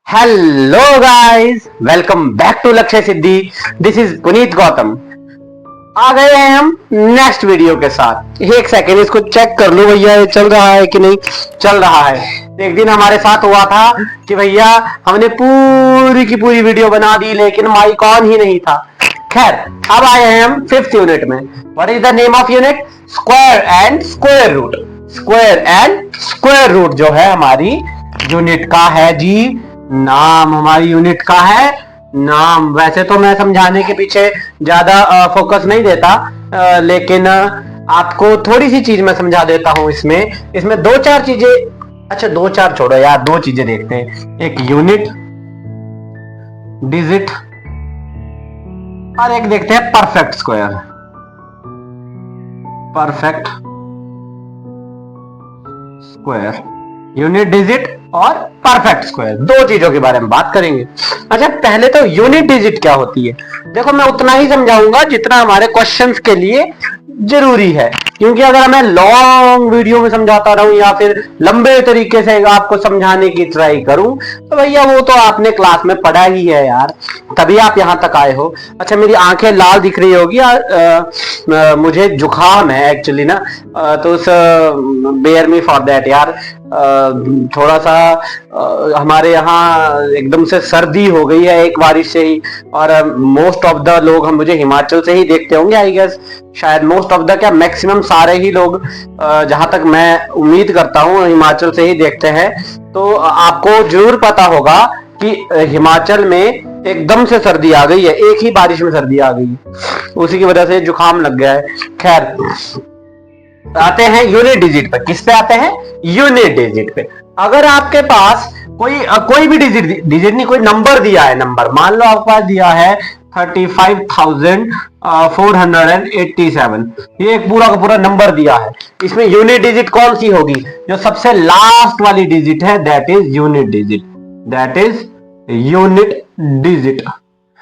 Hello guys, welcome back to Lakshya Siddhi. This is Puneet Gautam. आ गए हैं हम नेक्स्ट वीडियो के साथ। एक सेकेंड इसको चेक कर लो भैया, ये चल रहा है कि नहीं चल रहा है। एक दिन हमारे साथ हुआ था कि भैया हमने पूरी की पूरी वीडियो बना दी लेकिन माइक ऑन ही नहीं था। खैर, अब आए हैं हम फिफ्थ यूनिट में। What is the name of unit? Square and square root. Square and square root जो है हमारी यूनिट का है जी नाम। हमारी यूनिट का है नाम। वैसे तो मैं समझाने के पीछे ज्यादा फोकस नहीं देता, लेकिन आपको थोड़ी सी चीज मैं समझा देता हूं। इसमें दो चार चीजें, अच्छा दो चार छोड़ो यार, दो चीजें देखते हैं। एक यूनिट डिजिट और एक देखते हैं perfect square. Perfect square, unit digit और परफेक्ट स्क्वायर, दो चीजों के बारे में बात करेंगे। अच्छा, पहले तो यूनिट डिजिट क्या होती है। देखो, मैं उतना ही समझाऊंगा जितना हमारे क्वेश्चंस के लिए जरूरी है, क्योंकि अगर मैं लॉन्ग वीडियो में समझाता रहूं या फिर लंबे तरीके से आपको समझाने की ट्राई करूं तो भैया वो तो आपने क्लास में पढ़ा ही है यार, तभी आप यहां तक आए हो। अच्छा, मेरी आंखें लाल दिख रही होगी यार, मुझे जुकाम है एक्चुअली ना, तो बेयर मी फॉर दैट यार। थोड़ा सा हमारे यहाँ एकदम से सर्दी हो गई है एक बारिश से ही, और मोस्ट ऑफ द लोग हम मुझे हिमाचल से ही देखते होंगे आई गेस। शायद मोस्ट ऑफ द क्या, मैक्सिमम सारे ही लोग जहां तक मैं उम्मीद करता हूँ हिमाचल से ही देखते हैं। तो आपको जरूर पता होगा कि हिमाचल में एकदम से सर्दी आ गई है, एक ही बारिश में सर्दी आ गई, उसी की वजह से जुकाम लग गया है। खैर, आते हैं यूनिट डिजिट पे। किस पे आते हैं? यूनिट डिजिट पे। अगर आपके पास कोई भी डिजिट नहीं, कोई नंबर दिया है, नंबर मान लो आपके पास दिया है 35,487, ये एक पूरा का पूरा नंबर दिया है। इसमें यूनिट डिजिट कौन सी होगी? जो सबसे लास्ट वाली डिजिट है, that is unit digit. That is unit digit.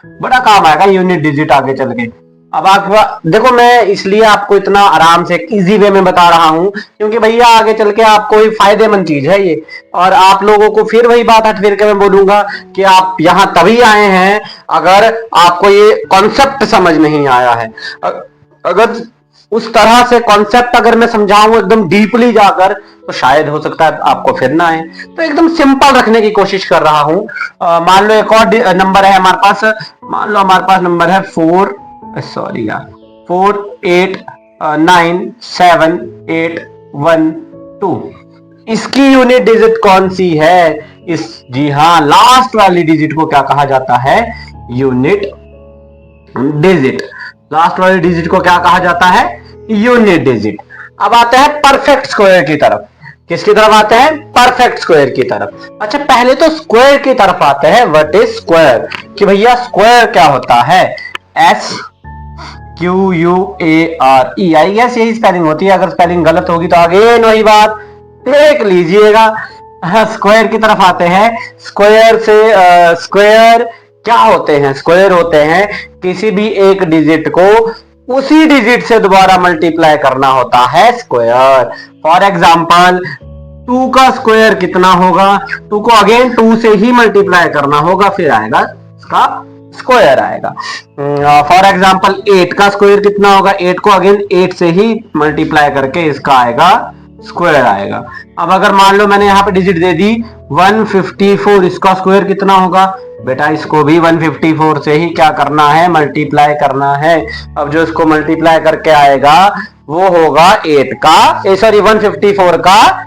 बड़ा काम आएगा यूनिट डिजिट आगे चल के। अब आप देखो, मैं इसलिए आपको इतना आराम से इजी वे में बता रहा हूं क्योंकि भैया आगे चल के आपको ही फायदेमंद चीज है ये। और आप लोगों को फिर वही बात हट फिर के मैं बोलूंगा कि आप यहां तभी आए हैं अगर आपको ये कॉन्सेप्ट समझ नहीं आया है। अगर उस तरह से कॉन्सेप्ट अगर मैं समझाऊं एकदम डीपली जाकर तो शायद हो सकता है आपको फिर ना आए। तो एकदम सिंपल रखने की कोशिश कर रहा हूं। मान लो एक और नंबर है हमारे पास। मान लो हमारे पास नंबर है 4897812। इसकी यूनिट डिजिट कौन सी है? जी हाँ, लास्ट वाली डिजिट को क्या कहा जाता है? Unit digit. लास्ट वाली डिजिट को क्या कहा जाता है? Unit digit. अब आते हैं परफेक्ट स्क्वायर की तरफ। किसकी तरफ आते हैं? परफेक्ट स्क्वायर की तरफ। अच्छा, पहले तो स्क्वायर की तरफ आते हैं। What is square? कि भैया स्क्वायर क्या होता है? SQUARE, आई गेस यही स्पेलिंग होती है। अगर स्पेलिंग गलत होगी तो आगे वही बात देख लीजिएगा। स्क्वायर की तरफ आते हैं। स्क्वायर से स्क्वायर क्या होते हैं? स्क्वायर होते हैं किसी भी एक डिजिट को उसी डिजिट से दोबारा मल्टीप्लाई करना होता है स्क्वायर। फॉर एग्जाम्पल, 2 का स्क्वायर कितना होगा? 2 को अगेन 2 से ही मल्टीप्लाई करना होगा, फिर आएगा इसका स्क्वायर आएगा। फॉर एग्जाम्पल, 8 का स्क्वायर कितना होगा? 8 को अगेन 8 से ही मल्टीप्लाई करके इसका आएगा स्क्वायर आएगा। अब अगर मान लो मैंने यहाँ पे डिजिट दे दी 154, इसका स्क्वायर कितना होगा? बेटा इसको भी 154 से ही क्या करना है? मल्टीप्लाई करना है। अब जो इसको मल्टीप्लाई करके आएगा वो होगा 154 का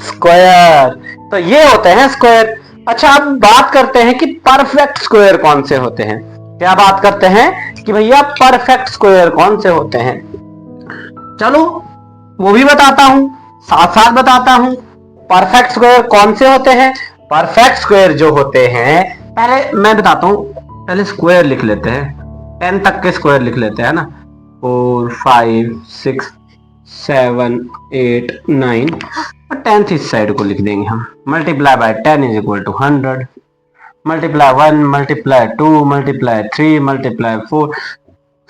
स्क्वायर। तो ये होते हैं स्क्वायर। अच्छा, अब बात करते हैं कि परफेक्ट स्क्वायर कौन से होते हैं। क्या बात करते हैं कि भैया परफेक्ट स्क्वायर कौन से होते हैं? चलो वो भी बताता हूं, साथ साथ बताता हूं। परफेक्ट स्क्वायर कौन से होते हैं? परफेक्ट स्क्वायर जो होते हैं, पहले मैं बताता हूं। पहले स्क्वायर लिख लेते हैं, 10 तक के स्क्वायर लिख लेते हैं ना। 4 5 6 7 8 9 और 10th इस साइड को लिख देंगे हम। Multiply by 10 is equal to 100। Multiply 1, multiply 2, multiply 3, multiply 4।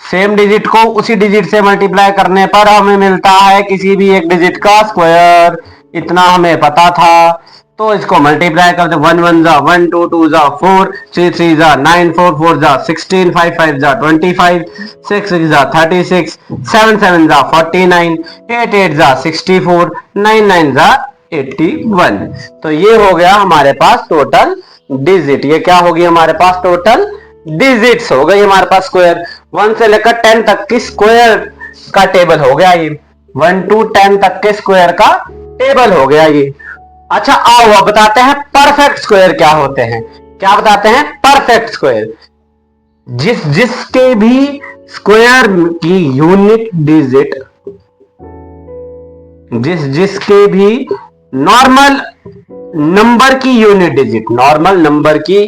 Same digit को उसी डिजिट से मल्टीप्लाई करने पर हमें मिलता है किसी भी एक डिजिट का स्क्वायर। इतना हमें पता था। तो इसको मल्टीप्लाई करते 1 1 जा 1 2 2 जा 4 3 3 जा 9 4 4 जा 16 5 5 जा 25 6 6 जा 36 7 7 जा 49 8 8 जा 64 9 9 जा 81। तो ये हो गया हमारे पास टोटल डिजिट। ये क्या होगी हमारे पास टोटल डिजिट्स हो गई हमारे पास स्क्वायर। 1 से लेकर 10 तक की स्क्वायर का टेबल हो गया ये। 1 to 10 तक के स्क्वायर का टेबल हो गया ये। अच्छा आओ अब बताते हैं परफेक्ट स्क्वायर क्या होते हैं। क्या बताते हैं परफेक्ट स्क्वायर? जिसके भी स्क्वायर की यूनिट डिजिट, जिसके भी नॉर्मल नंबर की यूनिट डिजिट, नॉर्मल नंबर की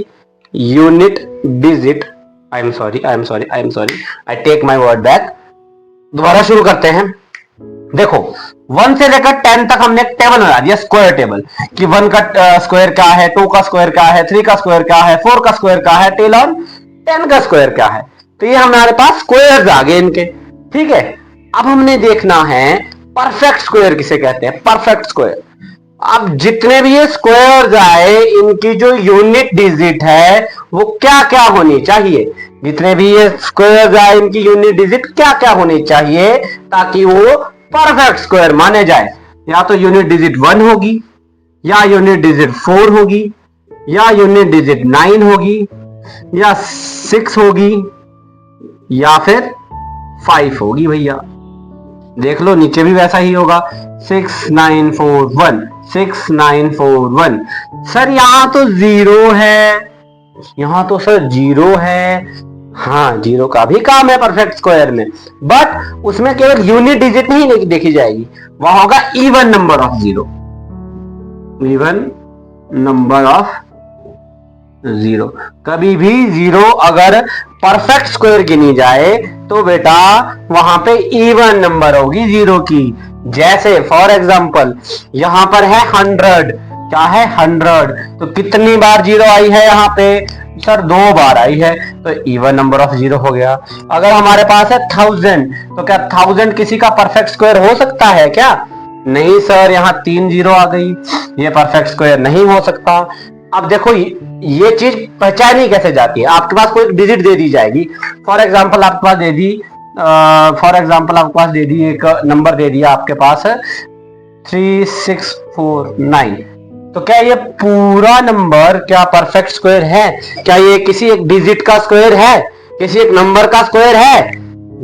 unit digit, I am sorry, I take my word back. दोबारा शुरू करते हैं। देखो 1 से लेकर 10 तक हमने एक टेबल बना दिया, स्क्वायर टेबल, कि 1 का स्क्वायर क्या है, 2 का स्क्वायर क्या है, 3 का स्क्वायर क्या है, 4 का स्क्वायर क्या है, टिल ऑन 10 का स्क्वायर क्या है। तो ये हमारे पास स्क्वायर्स आ गए इनके, ठीक है। अब हमने देखना है परफेक्ट स्क्वायर किसे कहते हैं, परफेक्ट स्क्वायर। अब जितने भी ये स्क्वायर्स आए इनकी जो यूनिट डिजिट है वो क्या क्या होनी चाहिए, जितने भी ये स्क्वायर्स आए इनकी यूनिट डिजिट क्या क्या होनी चाहिए ताकि वो परफेक्ट स्क्वायर माने जाए। या तो यूनिट डिजिट 1 होगी, या यूनिट डिजिट 4 होगी, या यूनिट डिजिट 9 होगी, या 6 होगी, या फिर 5 होगी। भैया देख लो नीचे भी वैसा ही होगा, 6 9 4 1, 6 9 4 1। सर यहां तो 0 है, यहां तो सर 0 है। हाँ 0 का भी काम है परफेक्ट स्क्वायर में, बट उसमें केवल यूनिट डिजिट नहीं देखी जाएगी, वहां होगा even number of 0, even number of 0। कभी भी 0 अगर परफेक्ट स्क्वायर गिनी जाए तो बेटा वहां पे इवन नंबर होगी 0 की। जैसे फॉर एग्जांपल यहां पर है 100, क्या है 100, तो कितनी बार 0 आई है यहाँ पे सर 2 बार आई है, तो इवन नंबर ऑफ 0 हो गया। अगर हमारे पास है 1000, तो क्या 1000 किसी का परफेक्ट स्क्वायर हो सकता है क्या? नहीं सर, यहाँ 3 0 आ गई, ये परफेक्ट स्क्वायर नहीं हो सकता। अब देखो ये चीज पहचानी कैसे जाती है। आपके पास कोई डिजिट दे दी जाएगी, फॉर एग्जांपल आपके पास दे दी, एक नंबर दे दिया आपके पास 3649, तो क्या ये पूरा नंबर क्या परफेक्ट स्क्वायर है? क्या ये किसी एक डिजिट का स्क्वायर है, किसी एक नंबर का स्क्वायर है?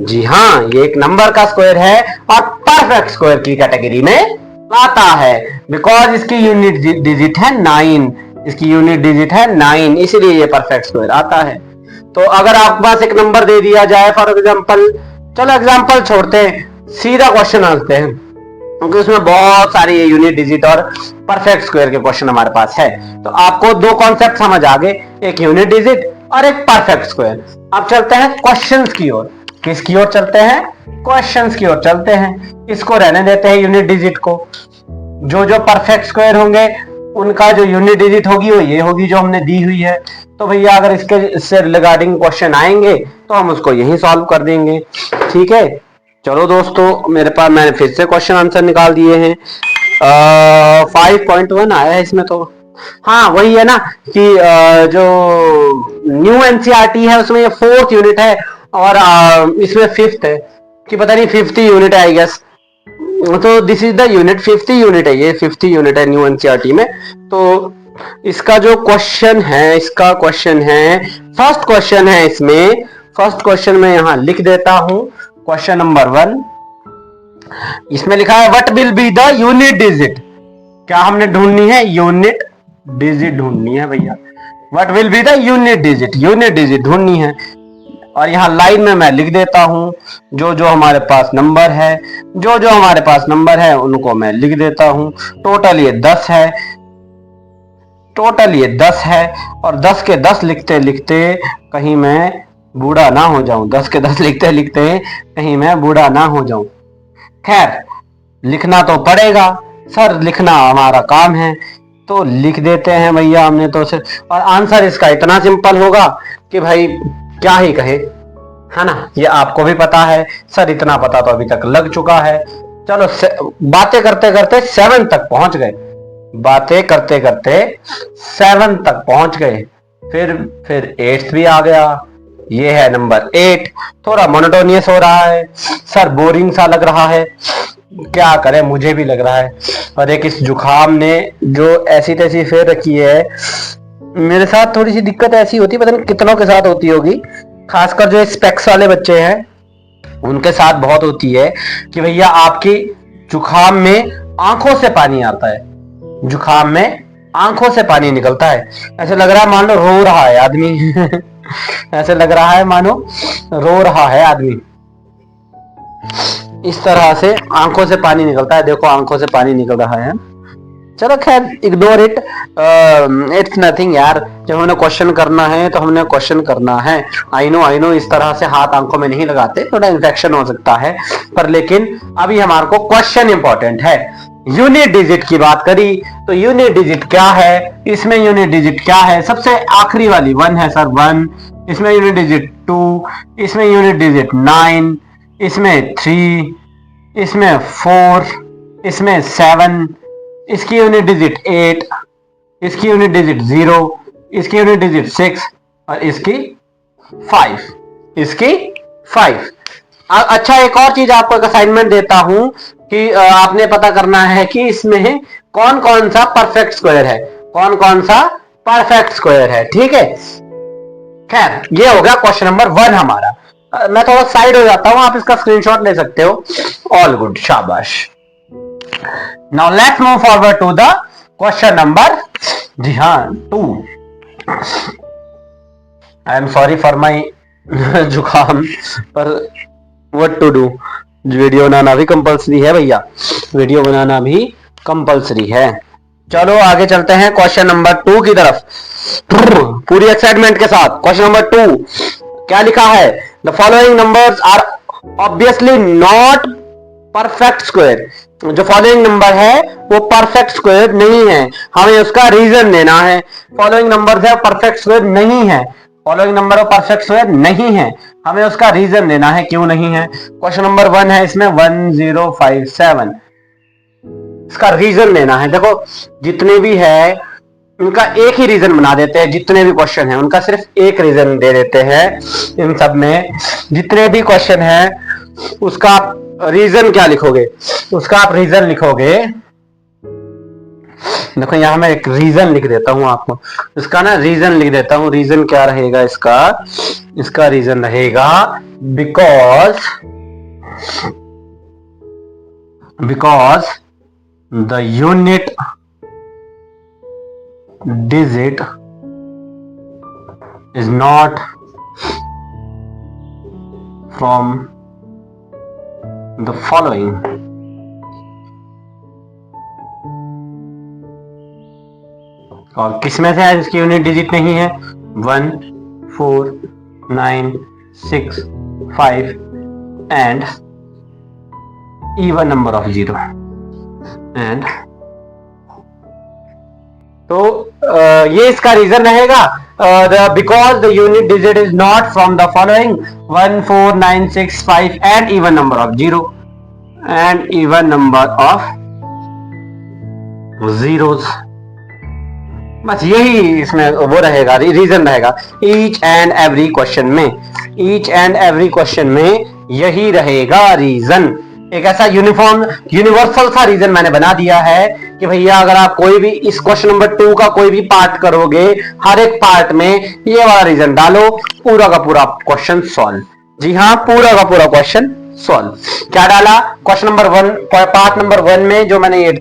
जी हाँ, ये एक नंबर का स्क्वायर है और परफेक्ट स्क्वायर की कैटेगरी में आता है, बिकॉज इसकी यूनिट डिजिट है 9, इसकी यूनिट डिजिट है 9, इसलिए ये परफेक्ट स्क्वायर आता है। तो अगर आपके पास एक नंबर दे दिया जाए, फॉर एग्जांपल, चलो एग्जांपल छोड़ते हैं, सीधा क्वेश्चन आते हैं, क्योंकि उसमें बहुत सारी यूनिट डिजिट और परफेक्ट स्क्वायर के क्वेश्चन हमारे पास है। तो आपको 2 कॉन्सेप्ट समझ आ गए, एक यूनिट डिजिट और एक परफेक्ट स्क्वायर। अब चलते हैं क्वेश्चंस की ओर। किसकी ओर चलते हैं? क्वेश्चंस की ओर चलते हैं। इसको रहने देते हैं यूनिट डिजिट को। जो जो परफेक्ट स्क्वायर होंगे उनका जो यूनिट डिजिट होगी वो ये होगी जो हमने दी हुई है। तो भैया अगर इससे रिगार्डिंग क्वेश्चन आएंगे तो हम उसको यही सॉल्व कर देंगे, ठीक है। चलो दोस्तों, मेरे पास मैंने फिर से क्वेश्चन आंसर निकाल दिए हैं। 5.1 आया है इसमें, तो हाँ वही है ना कि जो न्यू एनसीईआरटी है उसमें ये 4th यूनिट है और इसमें 5th है, कि पता नहीं 5th यूनिट है आई गेस। तो this is the unit, 5th unit है, ये 5th यूनिट है न्यू एनसीईआरटी में। तो इसका जो क्वेश्चन है, इसका क्वेश्चन है, फर्स्ट क्वेश्चन है इसमें। फर्स्ट क्वेश्चन में यहां लिख देता हूं, क्वेश्चन नंबर 1। इसमें लिखा है what will be the unit digit. क्या हमने ढूंढनी है? यूनिट डिजिट ढूंढनी है भैया। What will be the unit digit, unit digit ढूंढनी है। और यहाँ लाइन में मैं लिख देता हूं जो जो हमारे पास नंबर है, जो जो हमारे पास नंबर है उनको मैं लिख देता हूं। टोटल ये 10 है, टोटल ये 10 है। और 10 के 10 लिखते लिखते कहीं मैं बूढ़ा ना हो जाऊं, 10 के 10 लिखते लिखते कहीं मैं बूढ़ा ना हो जाऊं। खैर लिखना तो पड़ेगा सर, लिखना हमारा काम है, तो लिख देते हैं भैया हमने तो सिर्फ। और आंसर इसका इतना सिंपल होगा कि भाई क्या ही कहे, है ना। ये आपको भी पता है सर, इतना पता तो अभी तक लग चुका है। चलो बातें करते करते 7 तक पहुंच गए। बातें करते करते 7 तक पहुंच गए, फिर 8th भी आ गया, ये है नंबर 8। थोड़ा मोनोटोनियस हो रहा है सर, बोरिंग सा लग रहा है, क्या करें, मुझे भी लग रहा है। और एक इस जुखाम ने जो ऐसी तैसी फेर रखी है, मेरे साथ थोड़ी सी दिक्कत ऐसी होती है, पता नहीं कितनों के साथ होती होगी, खासकर जो स्पेक्स वाले बच्चे हैं उनके साथ बहुत होती है कि भैया आपकी जुखाम में आंखों से पानी आता है, जुखाम में आंखों से पानी निकलता है, ऐसे लग रहा है मानो रो रहा है आदमी ऐसे लग रहा है मानो रो रहा है आदमी, इस तरह से आंखों से पानी निकलता है। देखो आंखों से पानी निकल रहा है। चलो खैर इग्नोर इट, इट्स नथिंग यार, जब हमने क्वेश्चन करना है तो हमने क्वेश्चन करना है। आई नो इस तरह से हाथ आंखों में नहीं लगाते, थोड़ा इन्फेक्शन हो सकता है, पर लेकिन अभी हमारे को क्वेश्चन इंपॉर्टेंट है। यूनिट डिजिट की बात करी तो यूनिट डिजिट क्या है, इसमें यूनिट डिजिट क्या है, सबसे आखिरी वाली 1 है सर 1, इसमें यूनिट डिजिट 2, इसमें यूनिट डिजिट 9, इसमें 3, इसमें 4, इसमें 7, इसकी यूनिट डिजिट 8, इसकी यूनिट डिजिट 0, इसकी यूनिट डिजिट 6 और इसकी 5, इसकी 5। अच्छा एक और चीज आपको एक असाइनमेंट देता हूं कि आपने पता करना है कि इसमें कौन कौन सा परफेक्ट स्क्वायर है, कौन कौन सा परफेक्ट स्क्वायर है, ठीक है। खैर ये हो गया क्वेश्चन नंबर 1 हमारा। मैं थोड़ा साइड हो जाता हूं, आप इसका स्क्रीनशॉट ले सकते हो। ऑल गुड, शाबाश। Now let's move forward to the question number, जी हाँ 2। I am sorry for my जुकाम, पर व्हाट टू डू, वीडियो बनाना भी कंपलसरी है भैया, वीडियो बनाना भी कंपलसरी है। चलो आगे चलते हैं क्वेश्चन नंबर 2 की तरफ, पूरी एक्साइटमेंट के साथ। क्वेश्चन नंबर 2 क्या लिखा है, the following numbers are obviously not perfect square. जो फॉलोइंग नंबर है वो परफेक्ट स्क्वायर नहीं है, हमें उसका रीजन देना है। फॉलोइंग नंबर है परफेक्ट स्क्वायर नहीं है, फॉलोइंग नंबर परफेक्ट स्क्वायर नहीं है, हमें उसका रीजन देना है क्यों नहीं है। क्वेश्चन नंबर 1 है, इसमें 1057, इसका रीजन देना है। देखो जितने भी है उनका एक ही रीजन बना देते हैं, जितने भी क्वेश्चन है उनका सिर्फ एक रीजन दे देते हैं। इन सब में जितने भी क्वेश्चन है उसका रीजन क्या लिखोगे, उसका आप रीजन लिखोगे, देखो यहां मैं एक रीजन लिख देता हूं आपको, इसका ना रीजन लिख देता हूं। रीजन क्या रहेगा इसका, इसका रीजन रहेगा because the unit digit is not from the following. और किसमें से है इसकी यूनिट डिजिट नहीं है, 1 4 9 6 5 and even number of 0 and, तो ये इसका रीजन रहेगा, because the unit digit is not from the following 1 4 9 6 5 and even number of 0 and even number of zeros. बस यही इसमें वो रहेगा, रीजन रहेगा ईच एंड एवरी क्वेश्चन में, ईच एंड एवरी क्वेश्चन में यही रहेगा रीजन। एक ऐसा यूनिवर्सल सा रीजन मैंने बना दिया है कि भैया अगर आप कोई भी इस क्वेश्चन नंबर 2 का कोई भी पार्ट करोगे, हर एक पार्ट में ये वाला रीजन डालो, पूरा का पूरा क्वेश्चन सॉल्व। जी हाँ, पूरा का पूरा क्वेश्चन सॉल्व। क्या डाला, क्वेश्चन नंबर 1 पार्ट नंबर 1 में जो मैंने ये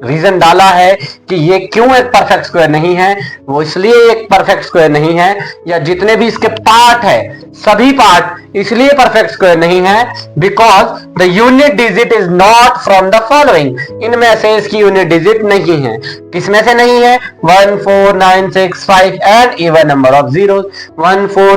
रीजन डाला है कि ये क्यों एक परफेक्ट स्क्वायर नहीं है, वो इसलिए एक परफेक्ट स्क्वायर नहीं है, या जितने भी इसके पार्ट है सभी पार्ट इसलिए परफेक्ट स्क्वायर नहीं है because the unit digit is not from the following. इनमें से इसकी यूनिट डिजिट नहीं है, किसमें से नहीं है, 1 4 9 6 5 and even number of zero, 1 4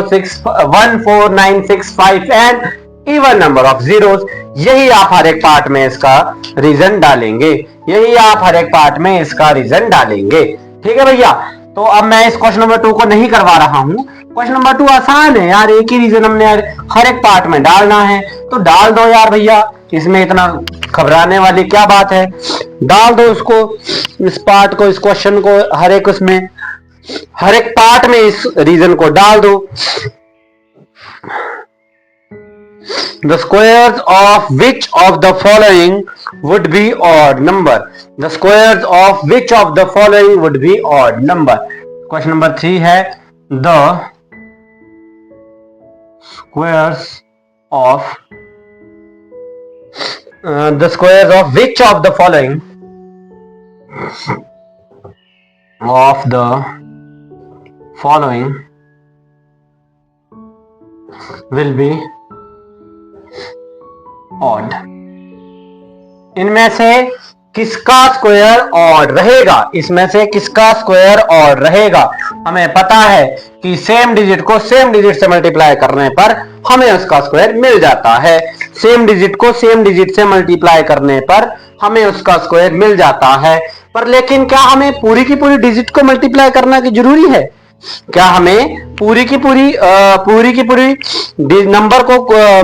9 6 5 and even number of zeros. यही आप हर एक पार्ट में इसका रीजन डालेंगे, यही आप हर एक पार्ट में इसका रीजन डालेंगे। ठीक है भैया, तो अब मैं इस क्वेश्चन नंबर 2 को नहीं करवा रहा हूं। क्वेश्चन नंबर 2 आसान है यार, एक ही रीजन हमने हर एक पार्ट में डालना है, तो डाल दो यार भैया, इसमें इतना घबराने वाली क्या बात है। डाल दो उसको, इस पार्ट को, इस क्वेश्चन को, हर एक उसमें, हर एक पार्ट में इस रीजन को डाल दो। The squares of which of the following would be odd number? The squares of which of the following would be odd number? Question number 3 है the squares of which of the following will be odd? इनमें से किसका square odd रहेगा? इसमें से किसका square odd रहेगा? हमें पता है कि सेम डिजिट को सेम डिजिट से मल्टीप्लाई करने पर हमें उसका स्क्वायर मिल जाता है। सेम डिजिट को सेम डिजिट से मल्टीप्लाई करने पर हमें उसका स्क्वायर मिल जाता है। पर लेकिन क्या हमें पूरी की पूरी डिजिट को मल्टीप्लाई करना की जरूरी है? क्या हमें पूरी की पूरी नंबर को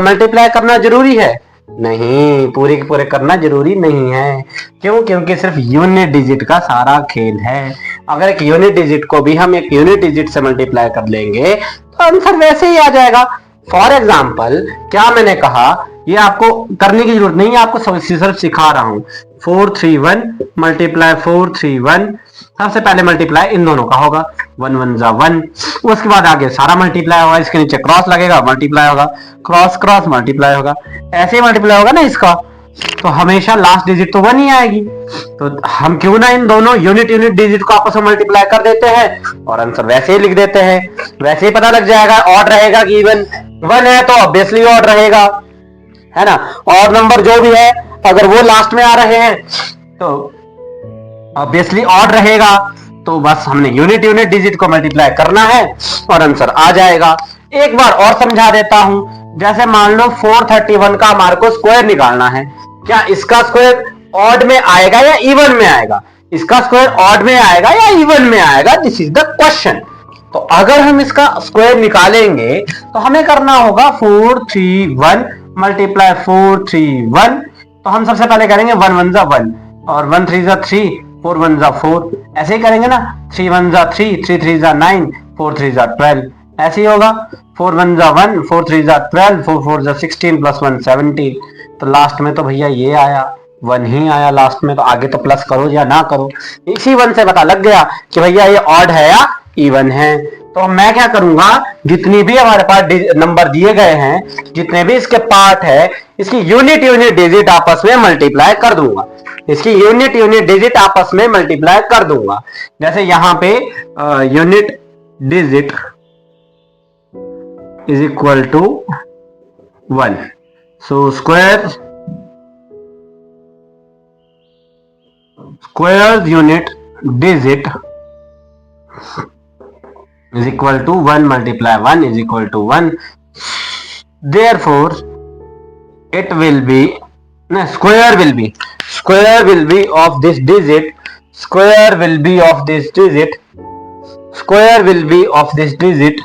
मल्टीप्लाई करना जरूरी है? नहीं, पूरे के पूरे करना जरूरी नहीं है। क्यों? क्योंकि सिर्फ यूनिट डिजिट का सारा खेल है। अगर एक यूनिट डिजिट को भी हम एक यूनिट डिजिट से मल्टीप्लाई कर लेंगे तो आंसर वैसे ही आ जाएगा। फॉर एग्जाम्पल, क्या मैंने कहा, ये आपको करने की जरूरत नहीं है, आपको सिर्फ सिखा रहा हूं। 431 मल्टीप्लाई 431, सबसे पहले मल्टीप्लाई इन दोनों का होगा, 1 1 जा 1, उसके बाद आगे सारा मल्टीप्लाई होगा, इसके नीचे क्रॉस लगेगा, मल्टीप्लाई होगा, क्रॉस क्रॉस मल्टीप्लाई होगा, ऐसे ही मल्टीप्लाई होगा ना इसका, तो हमेशा लास्ट डिजिट तो 1 ही आएगी। तो हम क्यों ना इन दोनों यूनिट डिजिट को आपस में मल्टीप्लाई कर देते हैं और आंसर वैसे ही लिख देते हैं। वैसे ही पता लग जाएगा ऑड रहेगा कि इवन। 1 है तो ऑब्वियसली ऑड रहेगा, है ना। ऑड नंबर जो भी है अगर वो लास्ट में आ रहे हैं तो ऑब्वियसली ऑड रहेगा। तो बस हमने यूनिट डिजिट को मल्टीप्लाई करना है और आंसर आ जाएगा। एक बार और समझा देता हूं। जैसे मान लो 431 का हमारे को स्क्वायर निकालना है, क्या इसका स्क्वायर ऑड में आएगा या इवन में आएगा? इसका स्क्वायर ऑड में आएगा या इवन में आएगा? This is the question. तो अगर हम इसका स्क्वायर निकालेंगे तो हमें करना होगा 431 मल्टीप्लाई 431। तो हम सबसे पहले करेंगे 1 1 जा 1 और 1 3 जा 3, 4 1 जा 4, ऐसे ही करेंगे ना। 3 1 जा 3, 3 3 जा 9, 4 3 जा 12, ऐसे ही होगा। 4 1 जा 1, 4 3 जा 12, 4 4 जा 16 प्लस 1 17। तो लास्ट में तो भैया ये आया, 1 ही आया लास्ट में। तो आगे तो प्लस करो या ना करो, इसी 1 से पता लग गया कि भैया ये ऑड है या इवन है। तो मैं क्या करूंगा, जितनी भी हमारे पास नंबर दिए गए हैं, जितने भी इसके पार्ट है, इसकी यूनिट डिजिट आपस में मल्टीप्लाई कर दूंगा। इसकी यूनिट डिजिट आपस में मल्टीप्लाई कर दूंगा। जैसे यहां पे unit digit is equal to 1, so square unit digit is equal to 1 multiply 1 is equal to 1. Therefore it will be, no, square will be of this digit, square will be of this digit, square will be of this digit,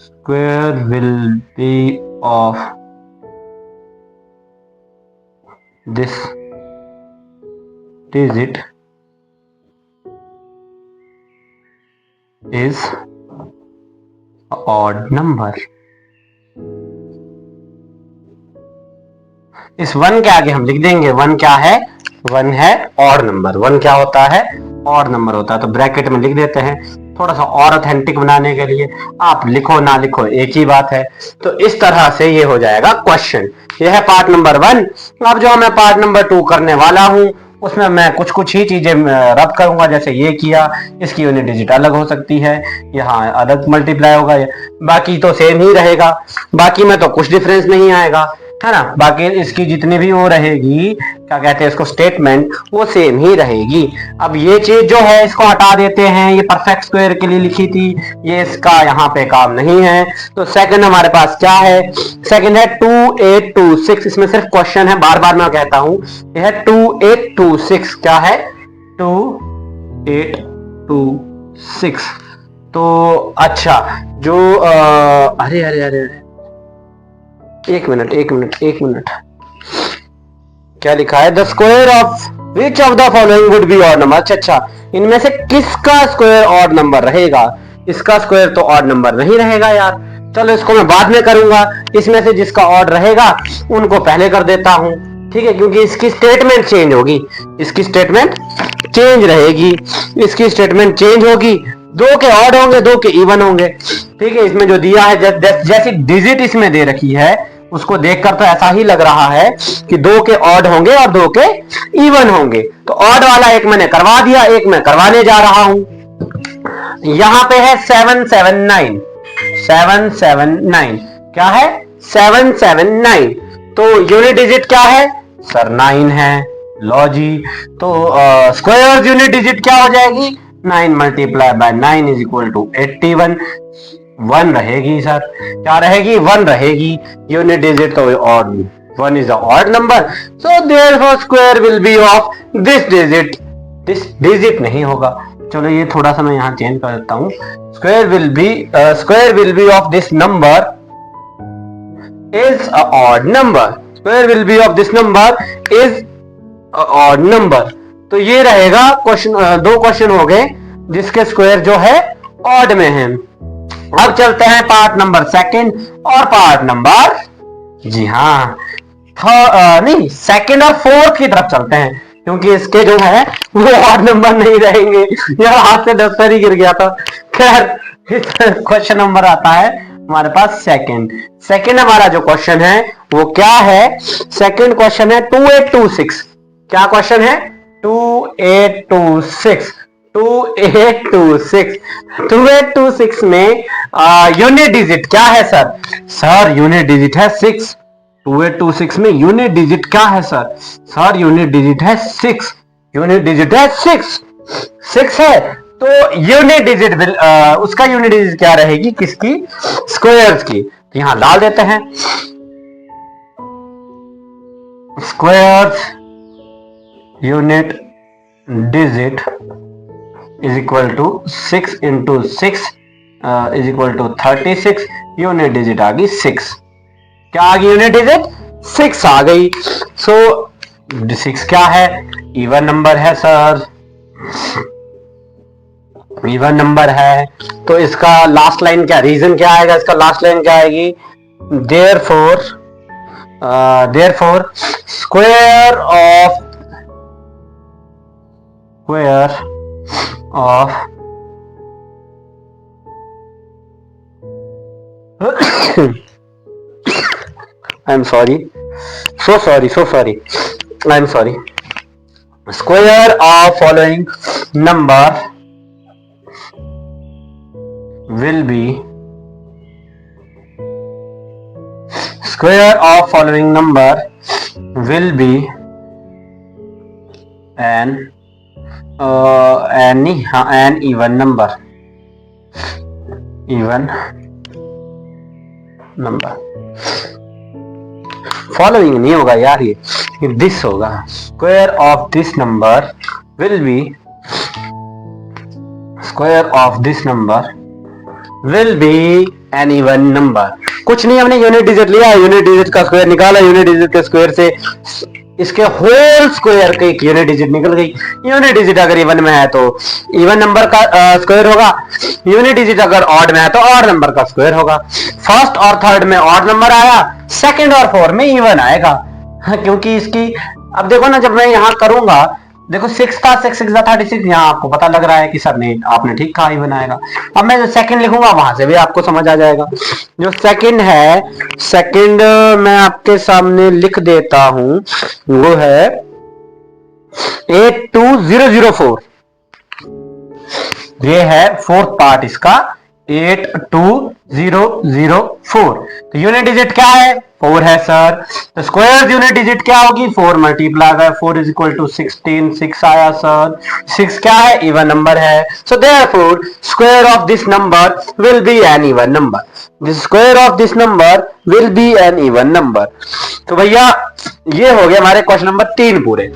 square will be of this digit is odd number. इस 1 के आगे हम लिख देंगे 1 क्या है, 1 है odd number. 1 क्या होता है, ऑड नंबर होता है। तो ब्रैकेट में लिख देते हैं, थोड़ा सा और ऑथेंटिक बनाने के लिए। आप लिखो ना लिखो एक ही बात है। तो इस तरह से ये हो जाएगा क्वेश्चन। यह है पार्ट नंबर 1। अब जो मैं पार्ट नंबर 2 करने वाला हूं उसमें मैं कुछ ही चीजें रब करूंगा। जैसे ये किया, इसकी यूनिट डिजिट अलग हो सकती है, यहाँ अलग मल्टीप्लाई होगा, बाकी तो सेम ही रहेगा। बाकी में तो कुछ डिफरेंस नहीं आएगा, है ना। बाकी इसकी जितनी भी वो रहेगी, क्या कहते हैं इसको, स्टेटमेंट, वो सेम ही रहेगी। अब ये चीज जो है इसको हटा देते हैं, ये परफेक्ट स्क्वायर के लिए लिखी थी, ये इसका यहाँ पे काम नहीं है। तो सेकंड हमारे पास क्या है, सेकंड है 2826। इसमें सिर्फ क्वेश्चन है, बार बार मैं कहता हूं, यह 2826 क्या है, 2826। तो अच्छा, जो अरे एक मिनट क्या लिखा है, the square of which of the following would be odd number. अच्छा, इनमें से किसका स्क्वायर ऑड नंबर रहेगा, इसका स्क्वायर तो ऑड नंबर नहीं रहेगा यार। चलो इसको मैं बाद में करूंगा, इसमें से जिसका ऑड रहेगा उनको पहले कर देता हूं, ठीक है, क्योंकि इसकी स्टेटमेंट चेंज होगी, इसकी स्टेटमेंट चेंज रहेगी, इसकी स्टेटमेंट चेंज होगी, दो के ऑड होंगे, दो के इवन होंगे, ठीक है। इसमें जो दिया है जैसी डिजिट इसमें दे रखी है उसको देखकर तो ऐसा ही लग रहा है कि दो के ऑड होंगे और दो के इवन होंगे। तो ऑड वाला एक मैंने करवा दिया, एक मैं करवाने जा रहा हूं। यहां पे है 779, 779 क्या है, 779। तो यूनिट डिजिट क्या है सर, 9 है। लो जी, तो स्क्वायर यूनिट डिजिट क्या हो जाएगी, 9 multiply by 9 is equal to 81। 1 रहेगी सर, क्या रहेगी, 1 रहेगी। यूनिट डिजिट तो odd, 1 is a odd number, so therefore square will be of this digit, this digit नहीं होगा। चलो ये थोड़ा सा मैं यहां चेंज कर देता हूं, square will be of this number is a odd number, square will be of this number is a odd number. तो ये रहेगा क्वेश्चन, दो क्वेश्चन हो गए जिसके स्क्वायर जो है ऑड में है। अब चलते हैं पार्ट नंबर सेकंड और पार्ट नंबर, जी हाँ, नहीं सेकंड और फोर्थ की तरफ चलते हैं, क्योंकि इसके जो है वो ऑड नंबर नहीं रहेंगे। यार हाथ से डस्टर ही गिर गया था। खैर क्वेश्चन नंबर आता है हमारे पास सेकंड हमारा जो क्वेश्चन है वो क्या है, सेकंड क्वेश्चन है 2826। क्या क्वेश्चन है, 2826। 2826 में यूनिट डिजिट क्या है सर, सर यूनिट डिजिट है 6। 2826 में यूनिट डिजिट क्या है सर, सर यूनिट डिजिट है 6, यूनिट डिजिट है 6 है। तो यूनिट डिजिट उसका यूनिट डिजिट क्या रहेगी, किसकी, स्क्वायर्स की। तो यहां डाल देते हैं squares unit digit is equal to 6 into 6 is equal to 36। Unit digit आ गई 6। क्या आ गई यूनिट डिजिट, 6 आ गई। सो 6 क्या है, इवन नंबर है सर, इवन नंबर है। तो इसका लास्ट लाइन क्या, रीजन क्या आएगा, इसका लास्ट लाइन क्या आएगी, therefore square of I'm sorry, so sorry, I'm sorry. Square of following number will be, square of following number will be an even number, following नहीं होगा यार, ये दिस होगा। Square of this number will be, square of this number will be an even number. कुछ नहीं, हमने unit digit लिया, unit digit का स्क्वायर निकाला, यूनिट डिजिट के स्क्वायर से इसके होल स्क्वायर की एक यूनिट डिजिट निकल गई। यूनिट डिजिट अगर इवन में है तो इवन नंबर का स्क्वायर होगा, यूनिट डिजिट अगर ऑड में है तो ऑड नंबर का स्क्वायर होगा। फर्स्ट और थर्ड में ऑड नंबर आया, सेकंड और फोर्थ में इवन आएगा। क्योंकि इसकी, अब देखो ना, जब मैं यहां करूंगा, देखो 6 था, 6 6 36, यहाँ आपको पता लग रहा है कि सर ने आपने ठीक कहा, इवन आएगा। अब मैं जो सेकंड लिखूंगा वहां से भी आपको समझ आ जाएगा। जो सेकंड है, सेकंड मैं आपके सामने लिख देता हूं, वो है 82004। ये है फोर्थ पार्ट इसका, 82004। तो यूनिट डिजिट क्या है, 4 है सर। तो स्क्वायर यूनिट डिजिट क्या होगी, 4 multiply by 4 is equal to 16। 6 आया सर। 6 क्या है, इवन नंबर है। So therefore square of this number will be an even number, the square of this number will be an even number. तो भैया ये हो गया हमारे क्वेश्चन नंबर 3 पूरे।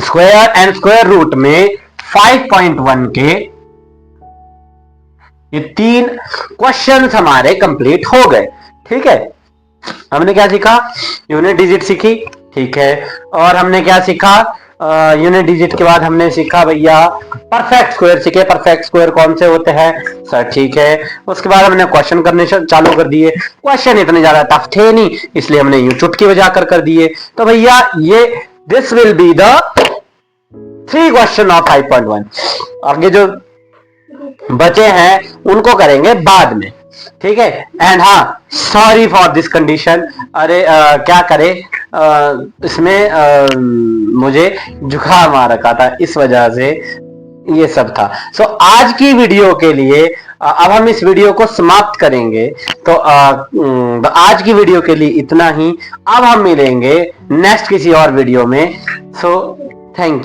स्क्वायर एंड स्क्वायर रूट में 5.1 के ये 3 क्वेश्चंस हमारे कंप्लीट हो गए। ठीक है, हमने क्या सीखा, यूनिट डिजिट सीखी, ठीक है। और हमने क्या सीखा, यूनिट डिजिट के बाद हमने सीखा भैया परफेक्ट स्क्वायर सीखे। परफेक्ट स्क्वायर कौन से होते हैं सर, ठीक है। उसके बाद हमने क्वेश्चन करने चालू कर दिए। क्वेश्चन इतने ज्यादा टफ थे नहीं, इसलिए हमने यूं चुटकी बजा कर दिए। तो भैया ये this will be the 3 question of 5.1। आगे जो बचे हैं उनको करेंगे बाद में, ठीक है। एंड हाँ, सॉरी फॉर दिस कंडीशन। अरे क्या करे, इसमें मुझे जुकाम आ रखा था, इस वजह से ये सब था। सो आज की वीडियो के लिए अब हम इस वीडियो को समाप्त करेंगे। तो आज की वीडियो के लिए इतना ही। अब हम मिलेंगे नेक्स्ट किसी और वीडियो में। So thank you.